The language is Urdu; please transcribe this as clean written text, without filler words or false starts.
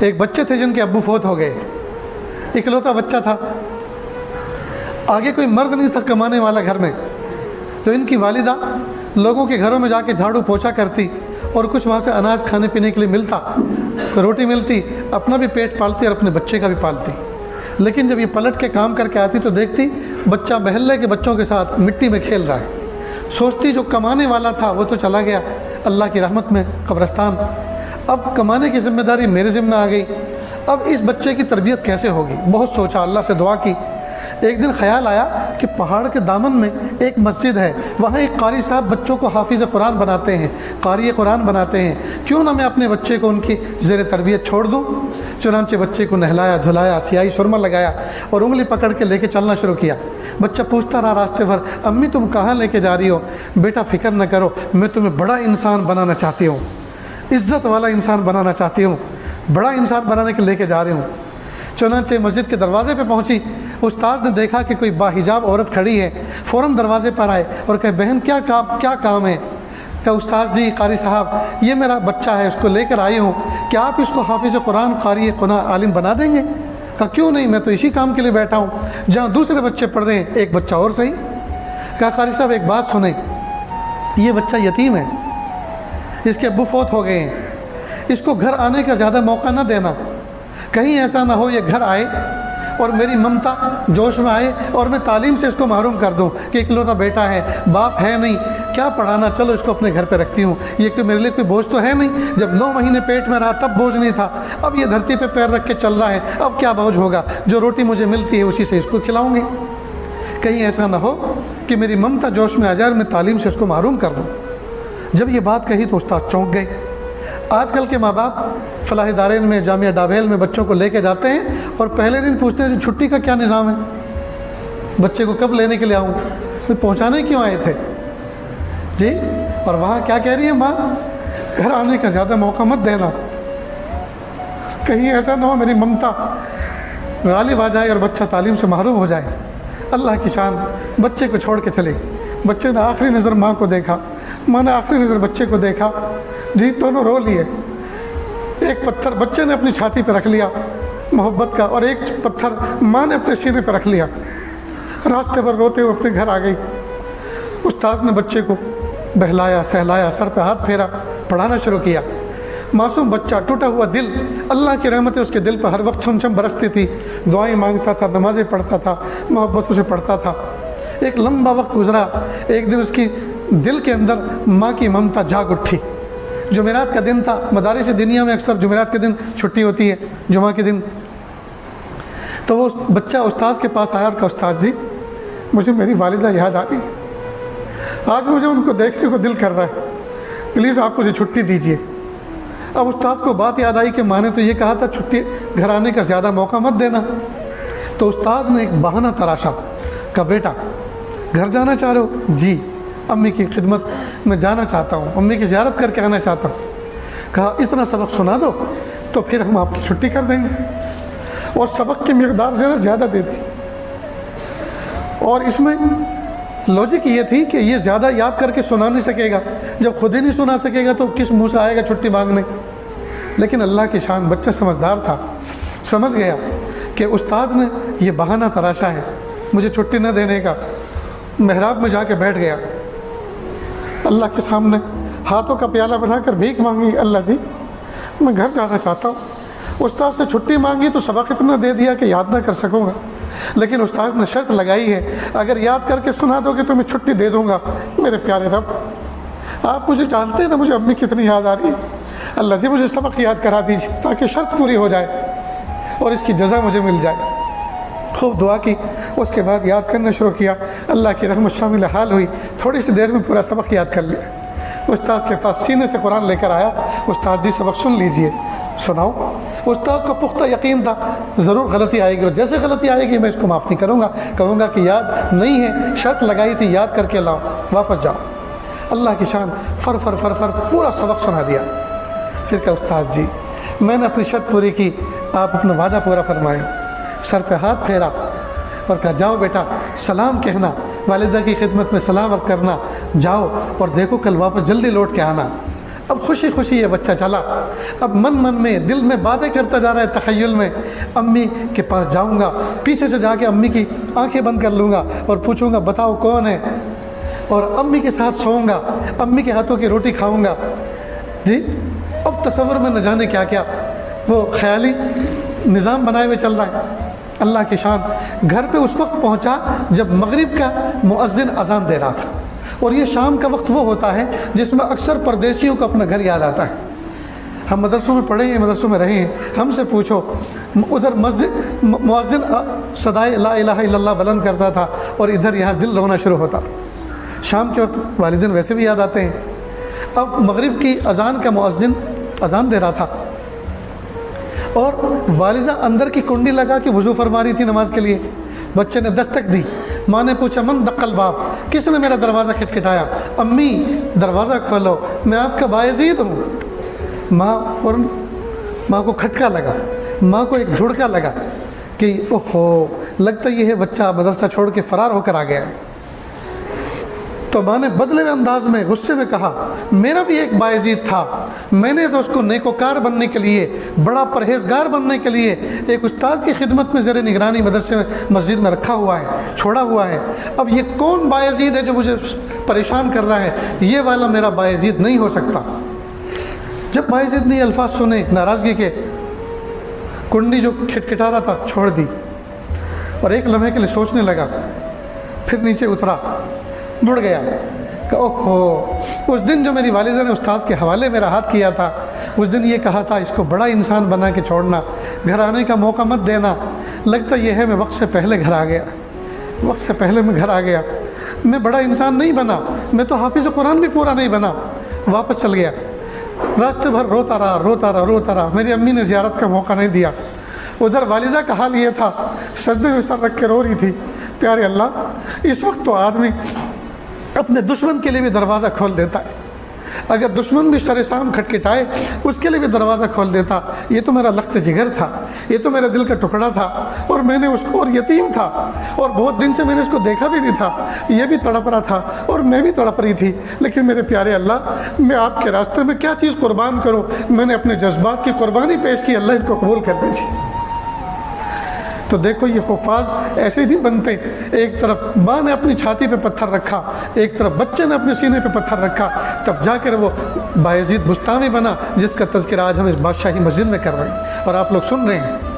ایک بچے تھے جن کے ابو فوت ہو گئے، اکلوتا بچہ تھا، آگے کوئی مرد نہیں تھا کمانے والا گھر میں، تو ان کی والدہ لوگوں کے گھروں میں جا کے جھاڑو پوچھا کرتی اور کچھ وہاں سے اناج کھانے پینے کے لیے ملتا، روٹی ملتی، اپنا بھی پیٹ پالتی اور اپنے بچے کا بھی پالتی۔ لیکن جب یہ پلٹ کے کام کر کے آتی تو دیکھتی بچہ محلے کے بچوں کے ساتھ مٹی میں کھیل رہا ہے، سوچتی جو کمانے والا تھا وہ تو چلا گیا اللہ کی رحمت میں قبرستان، اب کمانے کی ذمہ داری میرے ذمہ آ گئی، اب اس بچے کی تربیت کیسے ہوگی؟ بہت سوچا، اللہ سے دعا کی۔ ایک دن خیال آیا کہ پہاڑ کے دامن میں ایک مسجد ہے، وہاں ایک قاری صاحب بچوں کو حافظ قرآن بناتے ہیں، قاری قرآن بناتے ہیں، کیوں نہ میں اپنے بچے کو ان کی زیر تربیت چھوڑ دوں؟ چنانچہ بچے کو نہلایا دھلایا، سیاہی سرما لگایا اور انگلی پکڑ کے لے کے چلنا شروع کیا۔ بچہ پوچھتا رہا راستے بھر، امی تم کہاں لے کے جا رہی ہو؟ بیٹا فکر نہ کرو، میں تمہیں بڑا انسان بنانا چاہتی ہوں، عزت والا انسان بنانا چاہتی ہوں، بڑا انسان بنانے کے لے کے جا رہی ہوں۔ چنانچہ مسجد کے دروازے پہ پہنچی، استاد نے دیکھا کہ کوئی باحجاب عورت کھڑی ہے، فوراً دروازے پر آئے اور کہے بہن کیا کام ہے؟ کہ استاد جی قاری صاحب یہ میرا بچہ ہے، اس کو لے کر آئی ہوں، کیا آپ اس کو حافظ قرآن قاری قرآن عالم بنا دیں گے؟ کہا کیوں نہیں، میں تو اسی کام کے لیے بیٹھا ہوں، جہاں دوسرے بچے پڑھ رہے ہیں ایک بچہ اور صحیح۔ کہا قاری صاحب ایک بات سنیں، یہ بچہ یتیم ہے، اس کے ابو فوت ہو گئے ہیں، اس کو گھر آنے کا زیادہ موقع نہ دینا، کہیں ایسا نہ ہو یہ گھر آئے اور میری ممتا جوش میں آئے اور میں تعلیم سے اس کو محروم کر دوں کہ اکلوتا بیٹا ہے، باپ ہے نہیں، کیا پڑھانا، چلو اس کو اپنے گھر پہ رکھتی ہوں، یہ کہ میرے لیے کوئی بوجھ تو ہے نہیں، جب 9 مہینے پیٹ میں رہا تب بوجھ نہیں تھا، اب یہ دھرتی پہ پیر رکھ کے چل رہا ہے، اب کیا بوجھ ہوگا، جو روٹی مجھے ملتی ہے اسی سے اس کو کھلاؤں گی، کہیں ایسا نہ ہو کہ میری ممتا جوش میں آ جائے اور میں تعلیم سے اس کو محروم کر دوں۔ جب یہ بات کہی تو استاد چونک گئے۔ آج کل کے ماں باپ فلاحی دارین میں جامعہ ڈابھیل میں بچوں کو لے کے جاتے ہیں اور پہلے دن پوچھتے ہیں چھٹی کا کیا نظام ہے، بچے کو کب لینے کے لیے آؤں، میں پہنچانے کیوں آئے تھے جی؟ اور وہاں کیا کہہ رہی ہے ماں؟ گھر آنے کا زیادہ موقع مت دینا، کہیں ایسا نہ ہو میری ممتا غالب آ جائے اور بچہ تعلیم سے محروم ہو جائے۔ اللہ کی شان، بچے کو چھوڑ کے چلے، بچے نے آخری نظر ماں کو دیکھا، ماں نے آخری نظر بچے کو دیکھا، جی دونوں رو لیے، ایک پتھر بچے نے اپنی چھاتی پہ رکھ لیا محبت کا اور ایک پتھر ماں نے اپنے سینے پہ رکھ لیا، راستے پر روتے ہوئے اپنے گھر آ گئی۔ استاد نے بچے کو بہلایا سہلایا، سر پہ ہاتھ پھیرا، پڑھانا شروع کیا۔ معصوم بچہ، ٹوٹا ہوا دل، اللہ کی رحمتیں اس کے دل پر ہر وقت چھم چھم برستی تھی، دعائیں مانگتا تھا، نمازیں پڑھتا تھا، محبتوں سے پڑھتا تھا۔ ایک لمبا وقت گزرا، ایک دن اس کی دل کے اندر ماں کی ممتا جاگ اٹھی۔ جمعرات کا دن تھا، مدارس دنیا میں اکثر جمعرات کے دن چھٹی ہوتی ہے، جمعہ کے دن، تو وہ بچہ استاد کے پاس آیا اور کہا استاد جی مجھے میری والدہ یاد آ گئی، آج مجھے ان کو دیکھنے کو دل کر رہا ہے، پلیز آپ مجھے چھٹی دیجیے۔ اب استاد کو بات یاد آئی کہ ماں نے تو یہ کہا تھا چھٹی گھر آنے کا زیادہ موقع مت دینا، تو استاد نے ایک بہانہ تراشا، کہا بیٹا گھر جانا چاہ رہے ہو؟ جی امی کی خدمت میں جانا چاہتا ہوں، امی کی زیارت کر کے آنا چاہتا ہوں۔ کہا اتنا سبق سنا دو تو پھر ہم آپ کی چھٹی کر دیں گے، اور سبق کی مقدار زیادہ دے دی، اور اس میں لوجک یہ تھی کہ یہ زیادہ یاد کر کے سنا نہیں سکے گا، جب خود ہی نہیں سنا سکے گا تو کس منہ سے آئے گا چھٹی مانگنے۔ لیکن اللہ کی شان، بچہ سمجھدار تھا، سمجھ گیا کہ استاد نے یہ بہانہ تراشا ہے مجھے چھٹی نہ دینے کا۔ محراب میں جا کے بیٹھ گیا، اللہ کے سامنے ہاتھوں کا پیالہ بنا کر بھیک مانگی، اللہ جی میں گھر جانا چاہتا ہوں۔ استاد سے چھٹی مانگی تو سبق اتنا دے دیا کہ یاد نہ کر سکوں گا، لیکن استاد نے شرط لگائی ہے اگر یاد کر کے سنا دو گے تو میں چھٹی دے دوں گا۔ میرے پیارے رب، آپ مجھے جانتے ہیں نا مجھے امی کتنی یاد آ رہی ہے، اللہ جی مجھے سبق یاد کرا دیجیے تاکہ شرط پوری ہو جائے اور اس کی جزا مجھے مل جائے۔ خوب دعا کی، اس کے بعد یاد کرنا شروع کیا، اللہ کی رحمت شامل حال ہوئی، تھوڑی سی دیر میں پورا سبق یاد کر لیا۔ استاد کے پاس سینے سے قرآن لے کر آیا، استاد جی سبق سن لیجئے۔ سناؤ۔ استاد کو پختہ یقین تھا ضرور غلطی آئے گی، اور جیسے غلطی آئے گی میں اس کو معاف نہیں کروں گا، کہوں گا کہ یاد نہیں ہے، شرط لگائی تھی یاد کر کے لاؤ، واپس جاؤ۔ اللہ کی شان، فر فر فر فر پورا سبق سنا دیا۔ پھر کہا استاد جی میں نے اپنی شرط پوری کی، آپ اپنا وعدہ پورا فرمائیں۔ سر پہ ہاتھ پھیرا اور کہا جاؤ بیٹا سلام کہنا، والدہ کی خدمت میں سلام عرض کرنا، جاؤ اور دیکھو کل واپس جلدی لوٹ کے آنا۔ اب خوشی خوشی یہ بچہ چلا، اب من من میں دل میں باتیں کرتا جا رہا ہے تخیل میں، امی کے پاس جاؤں گا، پیچھے سے جا کے امی کی آنکھیں بند کر لوں گا اور پوچھوں گا بتاؤ کون ہے، اور امی کے ساتھ سوؤں گا، امی کے ہاتھوں کی روٹی کھاؤں گا۔ جی اب تصور میں نہ جانے کیا کیا وہ خیالی نظام بنائے ہوئے چل رہا ہے۔ اللہ کی شان، گھر پہ اس وقت پہنچا جب مغرب کا مؤذن اذان دے رہا تھا، اور یہ شام کا وقت وہ ہوتا ہے جس میں اکثر پردیسیوں کو اپنا گھر یاد آتا ہے۔ ہم مدرسوں میں پڑھے ہیں، مدرسوں میں رہے ہیں، ہم سے پوچھو ادھر مسجد مؤذن صدائے لا الہ الا اللہ بلند کرتا تھا اور ادھر یہاں دل رونا شروع ہوتا تھا۔ شام کے وقت والدین ویسے بھی یاد آتے ہیں۔ اب مغرب کی اذان کا مؤذن اذان دے رہا تھا اور والدہ اندر کی کنڈی لگا کے وضو فرما رہی تھی نماز کے لیے۔ بچے نے دستک دی، ماں نے پوچھا من دق الباب، کس نے میرا دروازہ کھٹکھٹایا؟ امی دروازہ کھولو، میں آپ کا بایزید ہوں۔ ماں فوراً، ماں کو کھٹکا لگا، ماں کو ایک جھڑکا لگا کہ اوہو لگتا یہ ہے بچہ مدرسہ چھوڑ کے فرار ہو کر آ گیا ہے۔ تو ماں نے بدلے ہوئے انداز میں غصے میں کہا میرا بھی ایک بایزید تھا، میں نے تو اس کو نیکوکار بننے کے لیے، بڑا پرہیزگار بننے کے لیے ایک استاد کی خدمت میں زیر نگرانی مدرسے میں مسجد میں رکھا ہوا ہے، چھوڑا ہوا ہے۔ اب یہ کون بایزید ہے جو مجھے پریشان کر رہا ہے؟ یہ والا میرا بایزید نہیں ہو سکتا۔ جب بایزید نے یہ الفاظ سنے ناراضگی کے، کنڈی جو کھٹکھٹا رہا تھا چھوڑ دی اور ایک لمحے کے لیے سوچنے لگا، پھر نیچے اترا، مڑ گیا کہ اوہو اس دن جو میری والدہ نے استاذ کے حوالے میرا ہاتھ کیا تھا، اس دن یہ کہا تھا اس کو بڑا انسان بنا کے چھوڑنا، گھر آنے کا موقع مت دینا۔ لگتا یہ ہے میں وقت سے پہلے گھر آ گیا، وقت سے پہلے میں گھر آ گیا، میں بڑا انسان نہیں بنا، میں تو حافظ قرآن بھی پورا نہیں بنا۔ واپس چل گیا، راستے بھر روتا رہا، میری امی نے زیارت کا موقع نہیں دیا۔ ادھر والدہ کا حال یہ تھا، سجدے میں سر رکھ کے رو رہی تھی، پیارے اللہ اس وقت تو آدمی اپنے دشمن کے لیے بھی دروازہ کھول دیتا ہے، اگر دشمن بھی سر شام کھٹکھٹائے اس کے لیے بھی دروازہ کھول دیتا۔ یہ تو میرا لخت جگر تھا، یہ تو میرے دل کا ٹکڑا تھا، اور میں نے اس کو، اور یتیم تھا، اور بہت دن سے میں نے اس کو دیکھا بھی نہیں تھا، یہ بھی تڑپ رہا تھا اور میں بھی تڑپ رہی تھی، لیکن میرے پیارے اللہ میں آپ کے راستے میں کیا چیز قربان کروں؟ میں نے اپنے جذبات کی قربانی پیش کی، اللہ ان کو قبول کر دیجیے۔ تو دیکھو یہ حفاظ ایسے نہیں بنتے، ایک طرف ماں نے اپنی چھاتی پہ پتھر رکھا، ایک طرف بچے نے اپنے سینے پہ پتھر رکھا، تب جا کر وہ بایزید بستانی بنا جس کا تذکرہ آج ہم اس بادشاہی مسجد میں کر رہے ہیں اور آپ لوگ سن رہے ہیں۔